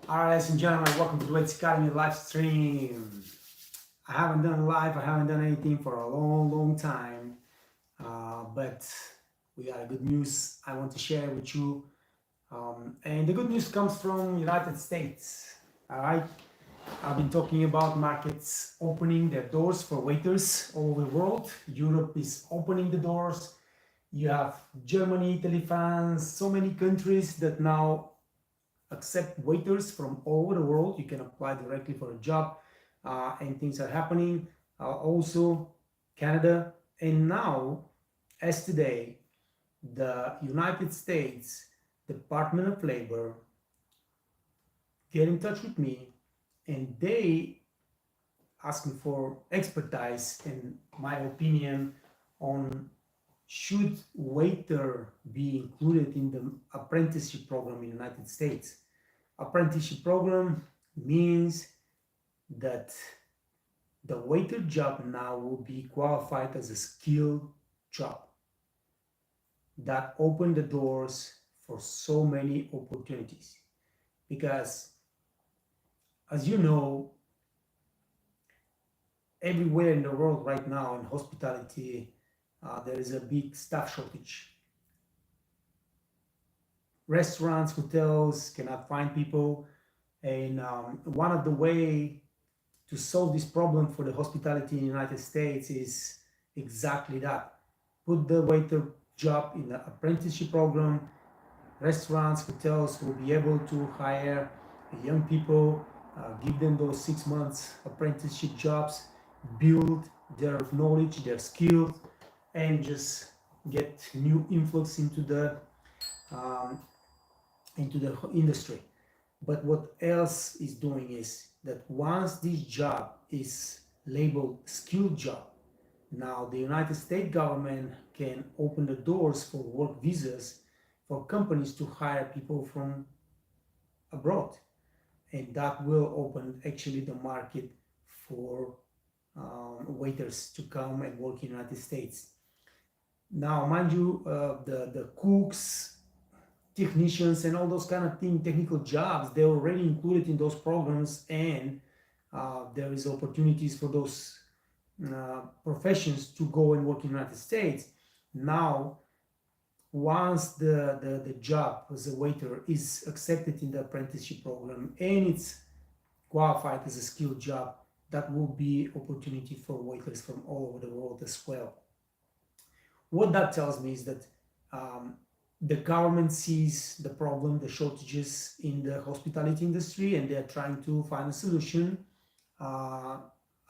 All right, ladies and gentlemen, welcome to the Weights Academy live stream. I haven't done live, I haven't done anything for a long time, but we got a good news I want to share with you. And the good news comes from United States. All right, I've been talking about markets opening their doors for waiters all over the world. Europe is opening the doors. You have Germany, Italy, France, so many countries that now accept waiters from all over the world. You can apply directly for a job, and things are happening. Also, Canada, and now, as today, the United States Department of Labor get in touch with me, and they ask me for expertise and my opinion on should waiter be included in the apprenticeship program in the United States. Apprenticeship program means that the waiter job now will be qualified as a skilled job. That opened the doors for so many opportunities because, as you know, everywhere in the world right now in hospitality, there is a big staff shortage. Restaurants, hotels cannot find people, and one of the way to solve this problem for the hospitality in the United States is exactly that. Put the waiter job in the apprenticeship program. Restaurants, hotels will be able to hire young people, give them those 6 months apprenticeship jobs, build their knowledge, their skills, and just get new influx um, into the industry. But what else is doing is that once this job is labeled skilled job, now the United States government can open the doors for work visas for companies to hire people from abroad. And that will open actually the market for waiters to come and work in the United States. Now, mind you, the cooks, technicians, and all those kind of thing, technical jobs, they're already included in those programs, and there is opportunities for those professions to go and work in the United States. Now, once the job as a waiter is accepted in the apprenticeship program and it's qualified as a skilled job, that will be opportunity for waiters from all over the world as well. What that tells me is that um, the government sees the problem, the shortages in the hospitality industry, and they're trying to find a solution. Uh,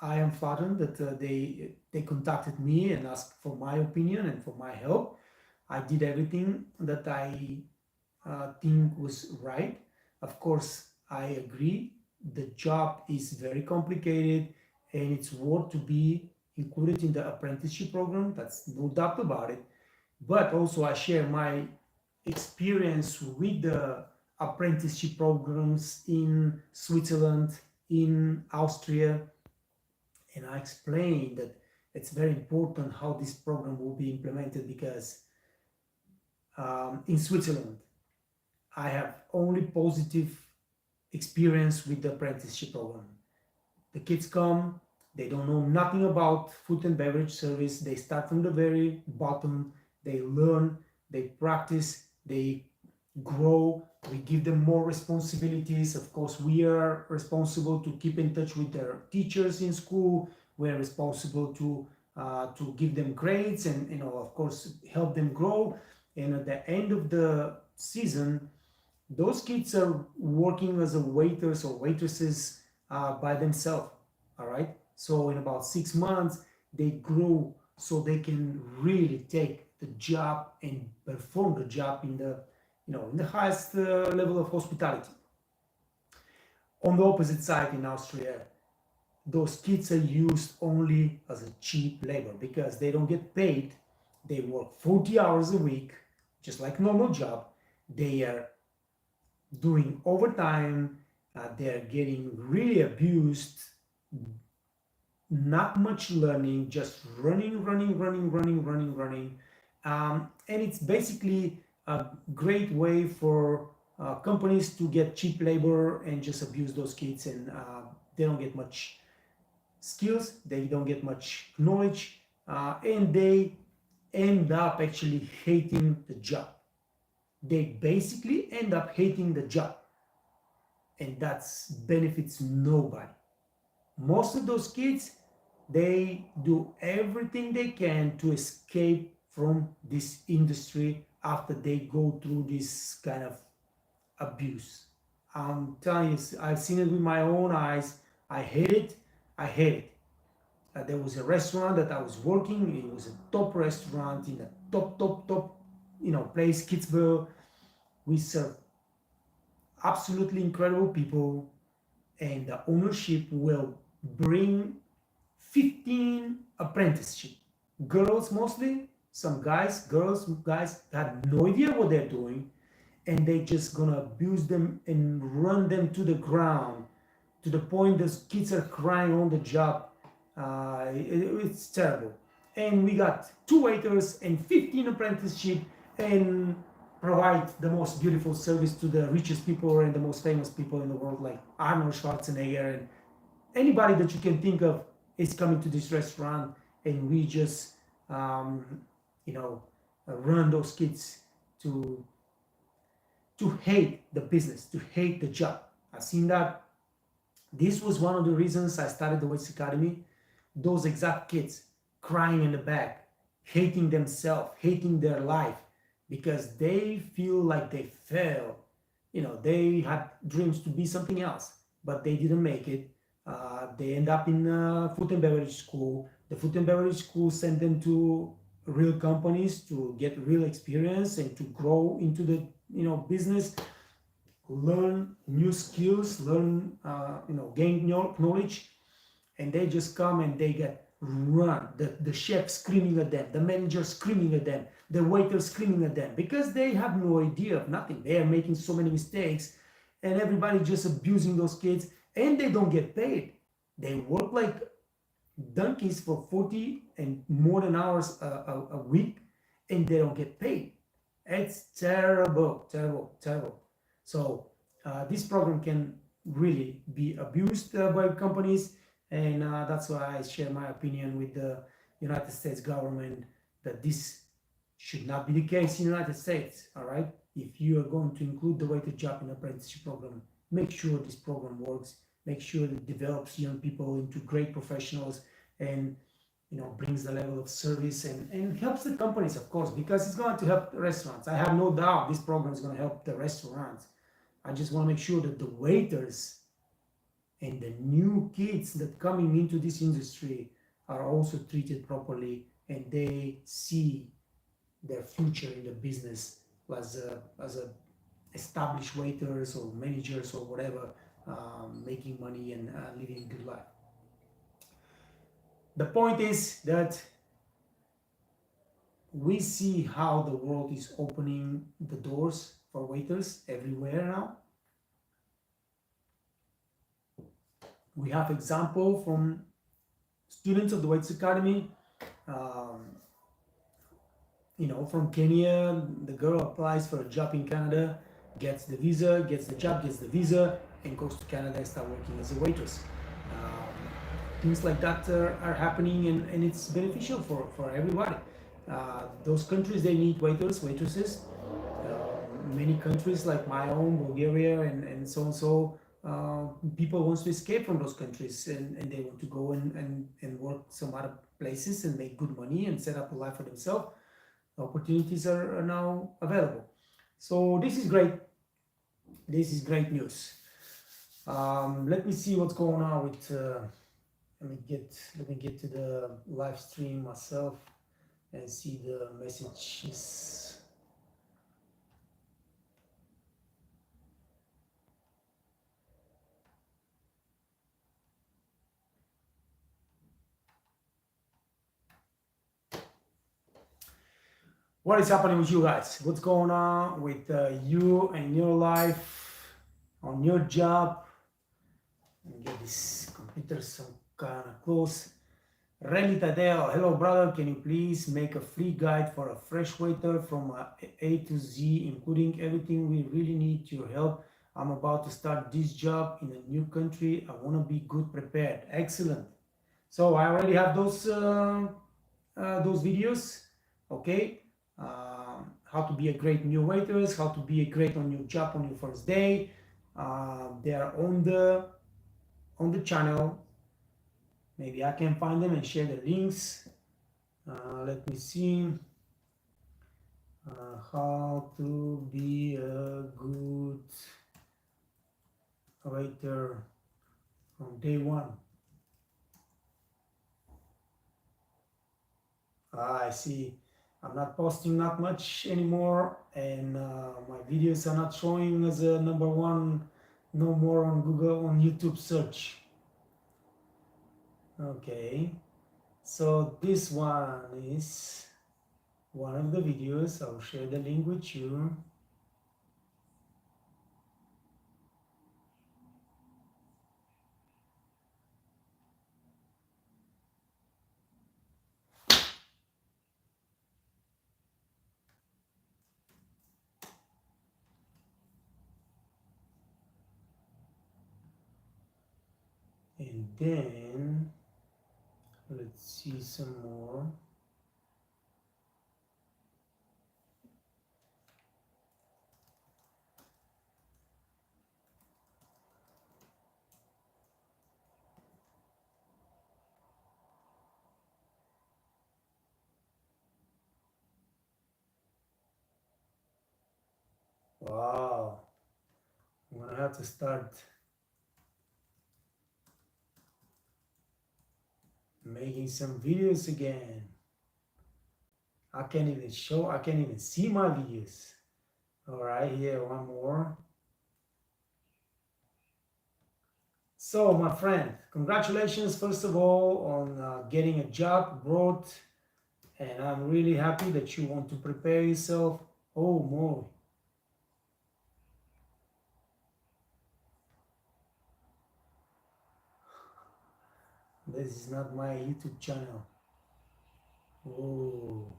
I am flattered that they contacted me and asked for my opinion and for my help. I did everything that I think was right. Of course, I agree. The job is very complicated and it's worth to be included in the apprenticeship program. That's no doubt about it. But also, I share my experience with the apprenticeship programs in Switzerland, in Austria, and I explained that it's very important how this program will be implemented because in Switzerland, I have only positive experience with the apprenticeship program. The kids come, they don't know nothing about food and beverage service. They start from the very bottom, they learn, they practice, they grow. We give them more responsibilities. Of course, we are responsible to keep in touch with their teachers in school. We're responsible to give them grades and of course help them grow. And at the end of the season, those kids are working as a waiters or waitresses by themselves. All right. So in about 6 months, they grow so they can really take the job and perform the job in the in the highest level of hospitality. On the opposite side, in Austria, those kids are used only as a cheap labor because they don't get paid. They work 40 hours a week, just like normal job. They are doing overtime. They're getting really abused. Not much learning, just running. And it's basically a great way for companies to get cheap labor and just abuse those kids, and they don't get much skills, they don't get much knowledge, and they end up actually hating the job. They basically end up hating the job, and that benefits nobody. Most of those kids, they do everything they can to escape from this industry after they go through this kind of abuse. I'm telling you, I've seen it with my own eyes. I hate it. I hate it. There was a restaurant that I was working. It was a top restaurant in a top, place, Kitzbühel. We serve absolutely incredible people, and the ownership will bring 15 apprenticeship girls, mostly some guys, guys had no idea what they're doing, and they just gonna abuse them and run them to the ground, to the point those kids are crying on the job. It's terrible. And we got 2 waiters and 15 apprenticeship, and provide the most beautiful service to the richest people and the most famous people in the world, like Arnold Schwarzenegger, and anybody that you can think of is coming to this restaurant, and we just run those kids to hate the business, to hate the job. I've seen that. This was one of the reasons I started the Waiters Academy. Those exact kids crying in the back, hating themselves, hating their life, because they feel like they failed. They had dreams to be something else, but they didn't make it. They end up in food and beverage school. The food and beverage school sent them to real companies to get real experience and to grow into the business, learn new skills, gain knowledge, and they just come and they get run. The chef screaming at them, the manager screaming at them, the waiter screaming at them, because they have no idea of nothing. They are making so many mistakes, and everybody just abusing those kids, and they don't get paid. They work like donkeys for 40 and more than hours a week, and they don't get paid. It's terrible, terrible, terrible. So this program can really be abused by companies, and that's why I share my opinion with the United States government that this should not be the case in the United States. All right, if you are going to include the waiter job in the apprenticeship program, make sure this program works. Make sure it develops young people into great professionals, and brings the level of service, and helps the companies, of course, because it's going to help the restaurants. I have no doubt this program is going to help the restaurants. I just want to make sure that the waiters and the new kids that coming into this industry are also treated properly, and they see their future in the business as a established waiters or managers or whatever, making money and living a good life. The point is that we see how the world is opening the doors for waiters everywhere now. We have example from students of the Waiters Academy. From Kenya, the girl applies for a job in Canada, gets the visa, gets the job, gets the visa, and goes to Canada and start working as a waitress. Things like that are happening, and it's beneficial for everybody. Those countries, they need waiters, waitresses. Many countries like my own, Bulgaria, and so and so, people want to escape from those countries, and they want to go and work some other places and make good money and set up a life for themselves. Opportunities are now available. So this is great. This is great news. Let me see what's going on with let me get to the live stream myself and see the messages. What is happening with you guys? What's going on with you and your life, on your job? Let me get this computer some kind of close. Reli Tadeo, hello brother, can you please make a free guide for a fresh waiter from A to Z, including everything we really need your help. I'm about to start this job in a new country. I want to be good prepared. Excellent. So I already have those videos, okay? How to be a great new waitress, how to be a great on your job on your first day. They are on the channel. Maybe I can find them and share the links. Let me see. How to be a good waiter from day one. I see. I'm not posting not much anymore, and my videos are not showing as a number one no more on Google, on YouTube search. Okay, so this one is one of the videos. I'll share the link with you. And then let's see some more. Wow, I'm gonna have to start making some videos again. I can't even see my videos. All right, here, one more. So, my friend, congratulations, first of all, on getting a job abroad. And I'm really happy that you want to prepare yourself. Oh, more. This is not my YouTube channel. Oh.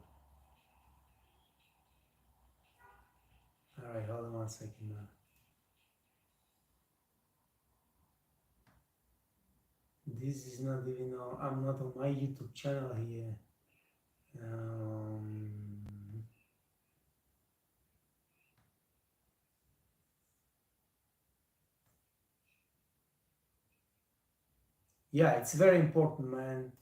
All right, hold on 1 second now. This is not even, I'm not on my YouTube channel here. Yeah, it's very important, man.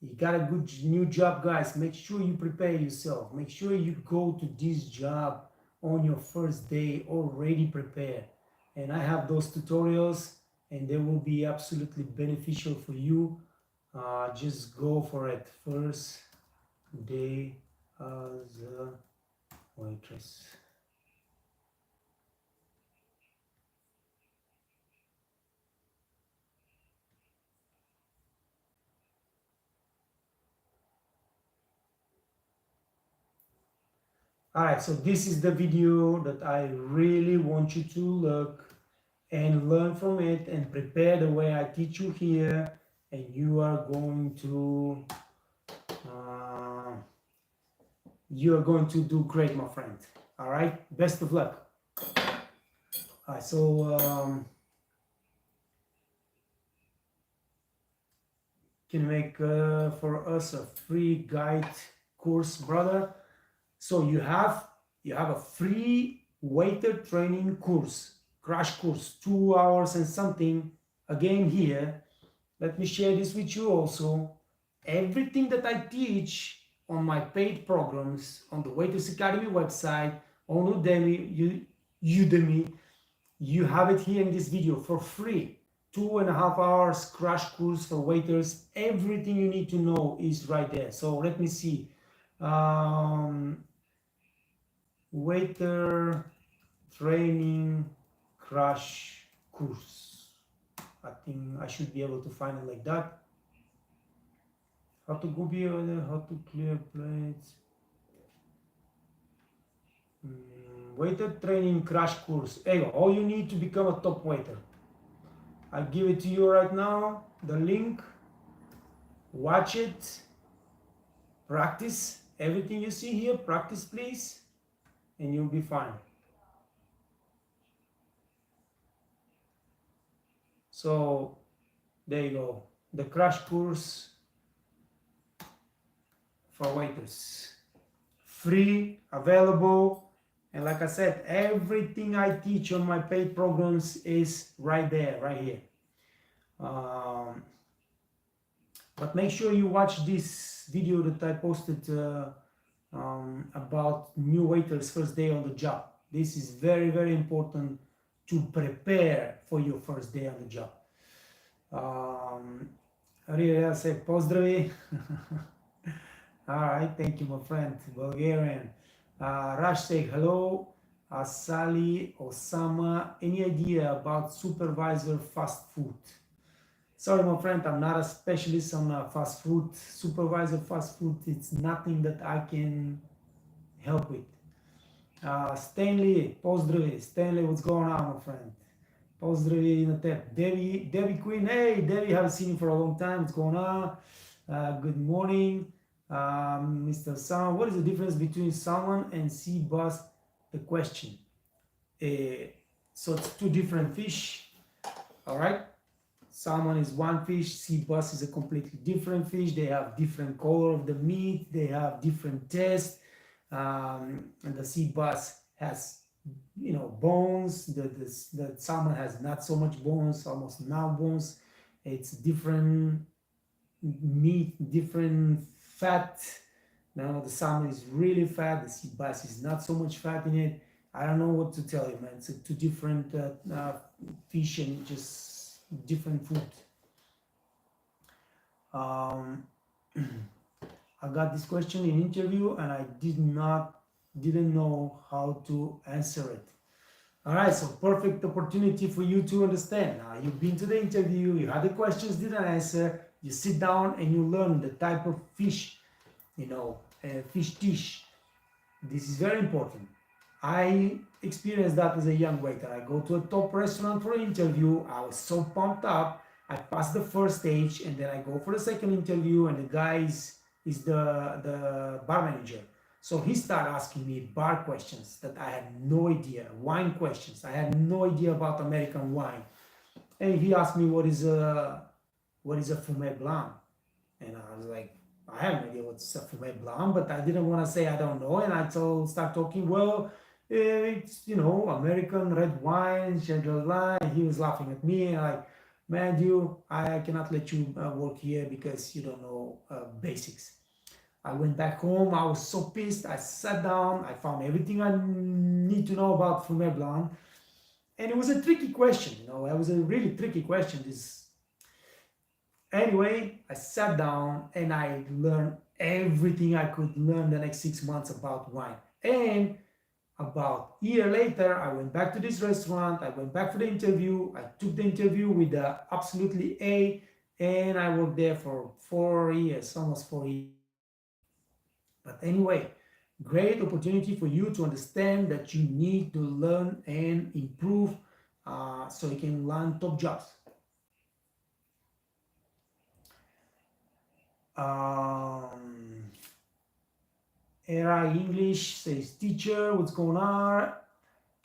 You got a good new job, guys. Make sure you prepare yourself. Make sure you go to this job on your first day already prepared. And I have those tutorials, and they will be absolutely beneficial for you. Just go for it. First day as a waitress. All right, so this is the video that I really want you to look and learn from it and prepare the way I teach you here, and you are going to do great, my friend. All right, best of luck. All right, so can make for us a free guide course, brother. So you have a free waiter training course, crash course, 2 hours and something. Again here, let me share this with you also. Everything that I teach on my paid programs on the Waiters Academy website, on Udemy, you have it here in this video for free. 2.5 hours crash course for waiters. Everything you need to know is right there. So let me see. Waiter training crash course. I think I should be able to find it like that. How to go beyond, how to clear plates. Waiter training crash course. Hey, all you need to become a top waiter. I'll give it to you right now, the link. watch it, practice everything you see here, practice please, and you'll be fine. So there you go, the crash course for waiters, free, available, and like I said, everything I teach on my paid programs is right there, right here. But make sure you watch this video that I posted about new waiters first day on the job. This is very, very important to prepare for your first day on the job. Ria say pozdravi. All right, thank you, my friend. Bulgarian. Rash say hello. Sally, Osama, any idea about supervisor fast food? Sorry, my friend, I'm not a specialist on fast food. Supervisor fast food, it's nothing that I can help with. Stanley, pozdravi. Stanley, what's going on, my friend? Pozdravi na te. Debbie Queen, hey, Debbie, haven't seen you for a long time. What's going on? Good morning. Mr. Salmon, what is the difference between salmon and sea bass? The question. So it's two different fish, all right? Salmon is one fish, sea bass is a completely different fish. They have different color of the meat, they have different taste, and the sea bass has, you know, bones. The salmon has not so much bones, almost no bones. It's different meat, different fat. Now the salmon is really fat, the sea bass is not so much fat in it. I don't know what to tell you, man. It's two different fish and just different food. I got this question in interview and I didn't know how to answer it. All right, so perfect opportunity for you to understand. Now you've been to the interview, you had the questions, didn't answer. You sit down and you learn the type of fish, you know, fish dish. This is very important. I experienced that as a young waiter. I go to a top restaurant for an interview. I was so pumped up. I passed the first stage and then I go for the second interview and the guy is the bar manager. So he started asking me bar questions that I had no idea, wine questions. I had no idea about American wine. And he asked me what is a Fumé Blanc? And I was like, I have no idea what's a Fumé Blanc, but I didn't want to say I don't know. And I start talking, well, it's, you know, American red wine, blah, blah. And he was laughing at me and like, man, I cannot let you work here because you don't know basics. I went back home. I was so pissed. I sat down. I found everything I need to know about Fumé Blanc. And it was a tricky question, you know, it was a really tricky question. Anyway, I sat down and I learned everything I could learn the next 6 months about wine. And about a year later, I went back to this restaurant. I went back for the interview. I took the interview with the absolutely A, and I worked there for 4 years, almost 4 years. But anyway, great opportunity for you to understand that you need to learn and improve so you can land top jobs. Era English says, teacher, what's going on?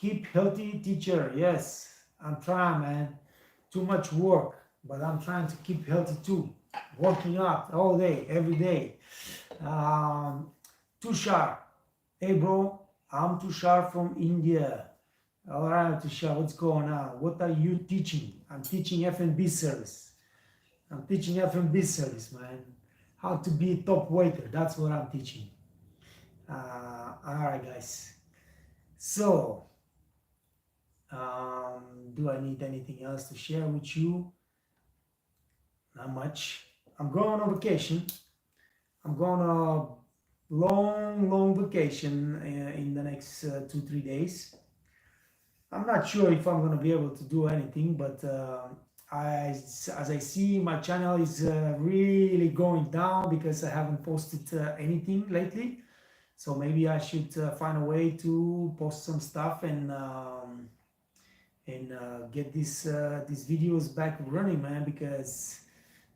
Keep healthy, teacher. Yes, I'm trying, man. Too much work, but I'm trying to keep healthy too. Working out all day, every day. Tushar, hey bro, I'm Tushar from India. All right, Tushar, what's going on? What are you teaching? I'm teaching F&B service. I'm teaching F&B service, man. How to be a top waiter. That's what I'm teaching. All right, guys. So, do I need anything else to share with you? Not much. I'm going on vacation. I'm going on a long vacation in the next 2-3 days. I'm not sure if I'm going to be able to do anything, but as I see, my channel is really going down because I haven't posted anything lately. So maybe I should find a way to post some stuff and get these videos back running, man, because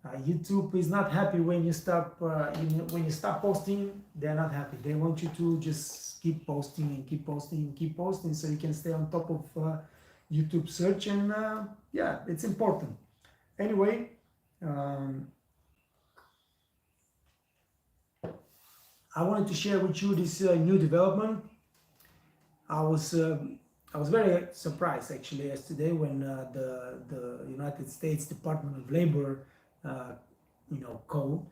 YouTube is not happy when you stop when you stop posting. They're not happy. They want you to just keep posting and keep posting and keep posting so you can stay on top of YouTube search. And yeah, it's important. Anyway, um, I wanted to share with you this new development. I was very surprised actually yesterday when the United States Department of Labor called,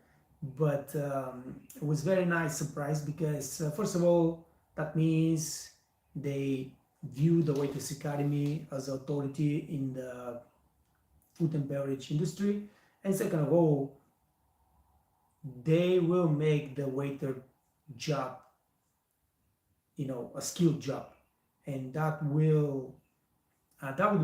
but it was very nice surprise because first of all, that means they view the Waiters Academy as authority in the food and beverage industry, and second of all, they will make the waiter job a skilled job, and that will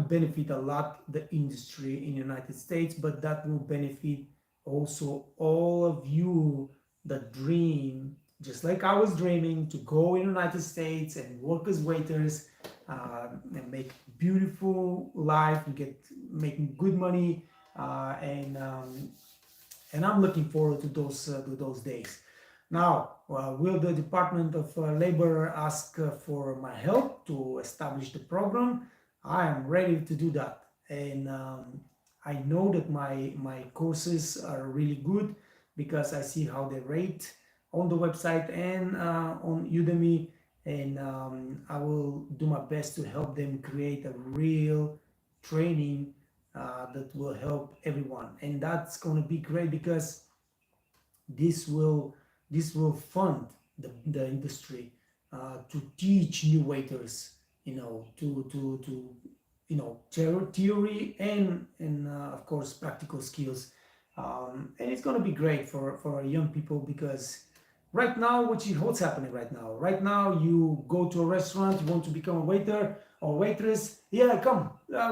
benefit a lot the industry in the United States, but that will benefit also all of you that dream, just like I was dreaming, to go in the United States and work as waiters and make beautiful life and making good money, and I'm looking forward to those days. Now, will the Department of Labor ask for my help to establish the program? I am ready to do that. And I know that my courses are really good because I see how they rate on the website and on Udemy. And I will do my best to help them create a real training that will help everyone. And that's going to be great because this will fund the industry to teach new waiters, theory and of course practical skills, and it's going to be great for our young people because right now, what's happening right now? Right now, you go to a restaurant, you want to become a waiter or waitress. Yeah, come.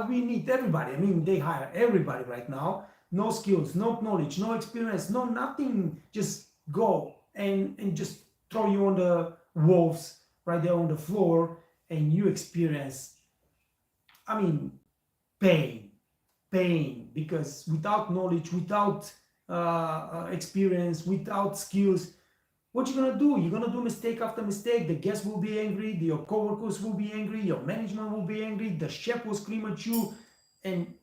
We need everybody. I mean, they hire everybody right now. No skills, no knowledge, no experience, no nothing. Just go and just throw you on the wolves right there on the floor, and you experience, I mean, pain, because without knowledge, without experience, without skills, what you're gonna do? You're gonna do mistake after mistake. The guests will be angry, your coworkers will be angry, your management will be angry, the chef will scream at you, and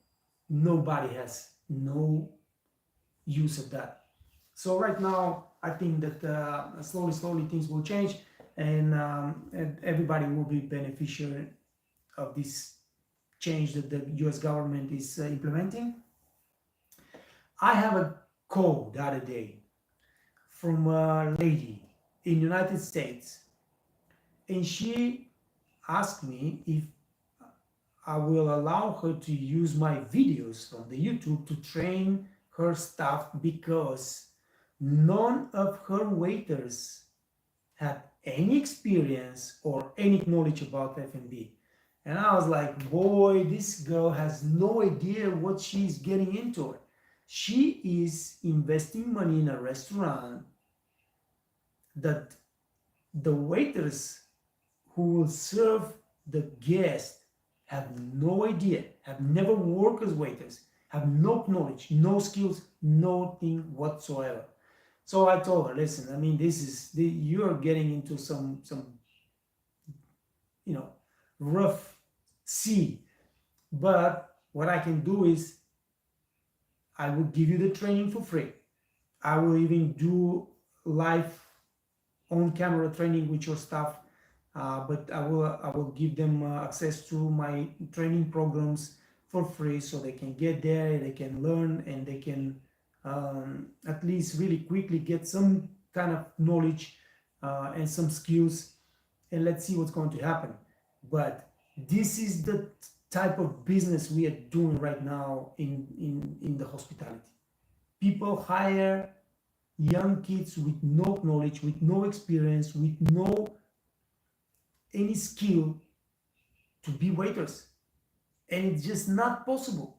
nobody has no use of that. So right now, I think that slowly things will change, and everybody will be beneficiary of this change that the U.S. government is implementing. I have a call the other day from a lady in the United States, and she asked me if I will allow her to use my videos from the YouTube to train her staff because none of her waiters had any experience or any knowledge about F&B. And I was like, boy, this girl has no idea what she's getting into. She is investing money in a restaurant that the waiters who will serve the guest have no idea, have never worked as waiters, have no knowledge, no skills, nothing whatsoever. So I told her, listen, I mean, you are getting into some rough sea. But what I can do is I will give you the training for free. I will even do live on camera training with your staff, but I will give them access to my training programs for free so they can get there, they can learn, and they can at least really quickly get some kind of knowledge and some skills, and let's see what's going to happen. But this is the type of business we are doing right now in the hospitality. People hire young kids with no knowledge, with no experience, with no any skill to be waiters, and it's just not possible.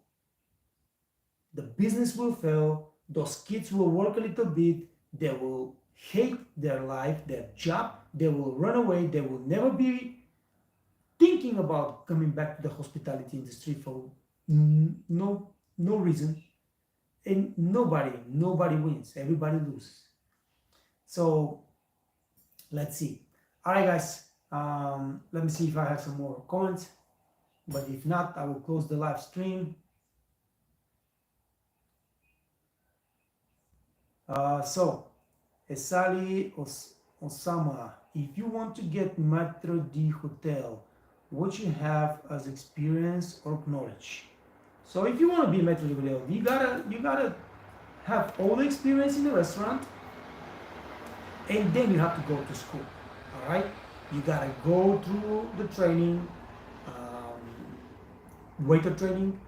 The business will fail. Those kids will work a little bit, they will hate their life, their job, they will run away, they will never be thinking about coming back to the hospitality industry for no reason. and nobody wins, everybody loses. So let's see. All right, guys, let me see if I have some more comments, but if not, I will close the live stream. So Esali Osama, if you want to get Metro D Hotel, what you have as experience or knowledge? So if you want to be Metro D Hotel, you gotta have all the experience in the restaurant, and then you have to go to school. All right, you gotta go through the training, waiter training,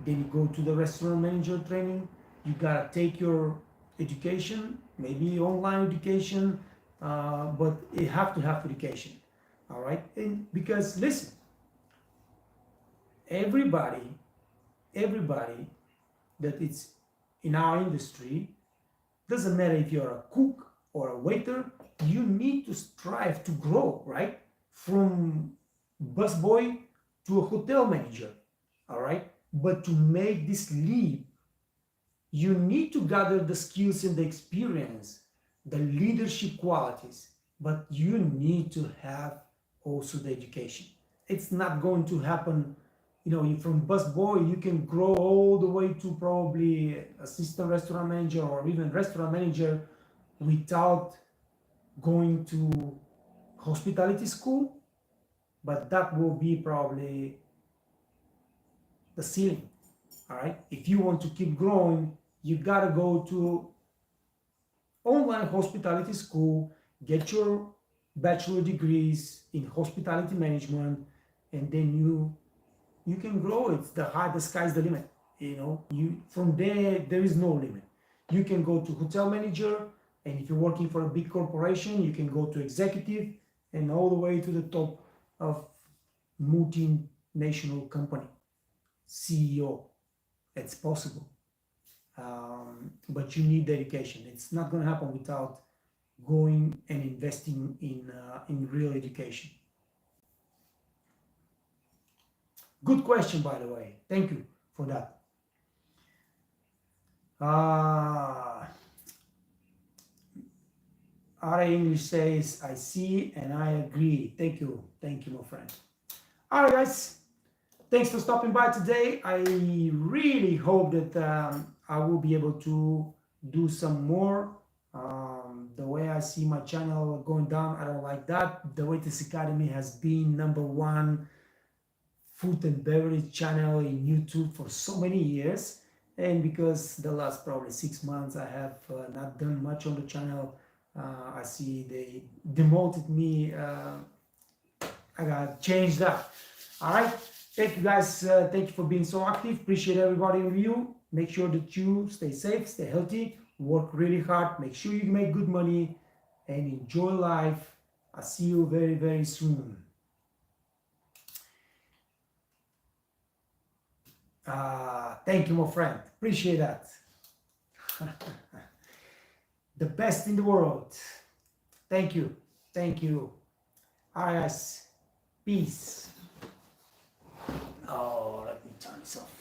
then you go to the restaurant manager training. You gotta take your education, maybe online education, but you have to have education. All right, and because listen, everybody that it's in our industry, doesn't matter if you're a cook or a waiter, you need to strive to grow, right? From busboy to a hotel manager, all right? But to make this leap, you need to gather the skills and the experience, the leadership qualities, but you need to have also the education. It's not going to happen, from busboy, you can grow all the way to probably assistant restaurant manager or even restaurant manager without going to hospitality school, but that will be probably the ceiling. All right, if you want to keep growing, you gotta go to online hospitality school, get your bachelor degrees in hospitality management, and then you can grow. It's the sky's the limit. You from there is no limit. You can go to hotel manager, and if you're working for a big corporation, you can go to executive, and all the way to the top of multinational company, CEO. It's possible, but you need dedication. It's not going to happen without going and investing in real education. Good question, by the way. Thank you for that. Ara English says, I see and I agree. Thank you, my friend. All right, guys. Thanks for stopping by today. I really hope that I will be able to do some more. The way I see my channel going down, I don't like that. The Waiters Academy has been #1 food and beverage channel in YouTube for so many years. And because the last probably 6 months I have not done much on the channel, I see they demoted me. I got changed up. All right. Thank you, guys. Thank you for being so active. Appreciate everybody of you. Make sure that you stay safe, stay healthy, work really hard. Make sure you make good money and enjoy life. I'll see you very, very soon. Thank you, my friend. Appreciate that. The best in the world. Thank you. Thank you. All right, guys. Peace. Oh, let me turn this off.